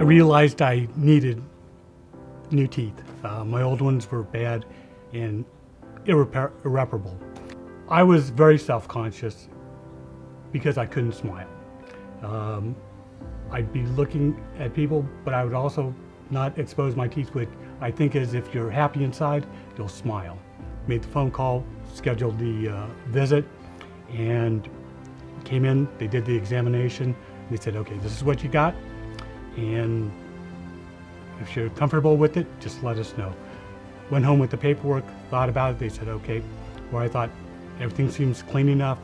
I realized I needed new teeth. My old ones were bad and irreparable. I was very self-conscious because I couldn't smile. I'd be looking at people, but I would also not expose my teeth, which I think is if you're happy inside, you'll smile. Made the phone call, scheduled the visit, and came in, they did the examination. They said, okay, this is what you got, and if you're comfortable with it, just let us know. Went home with the paperwork, thought about it, they said, okay, where I thought everything seems clean enough,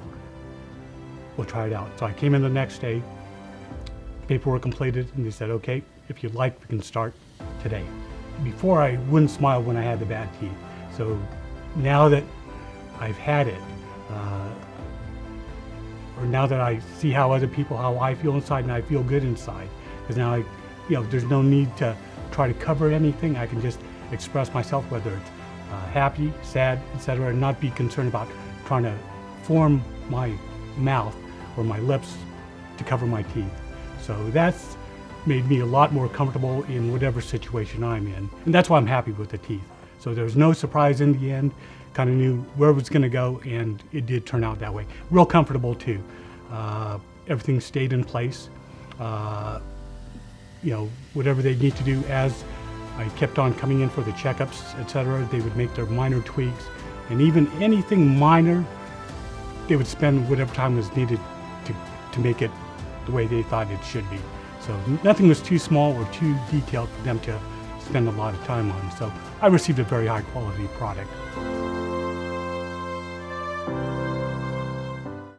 we'll try it out. So I came in the next day, paperwork completed, and they said, okay, if you'd like, we can start today. Before I wouldn't smile when I had the bad teeth. So now that I've had it, or now that I see how other people, how I feel inside, and I feel good inside, because now there's no need to try to cover anything. I can just express myself, whether it's happy, sad, etc., and not be concerned about trying to form my mouth or my lips to cover my teeth. So that's made me a lot more comfortable in whatever situation I'm in. And that's why I'm happy with the teeth. So there was no surprise in the end, kind of knew where it was gonna go, and it did turn out that way. Real comfortable too. Everything stayed in place. Whatever they need to do as I kept on coming in for the checkups, etc., they would make their minor tweaks, and even anything minor, they would spend whatever time was needed to make it the way they thought it should be. So nothing was too small or too detailed for them to spend a lot of time on. So I received a very high quality product.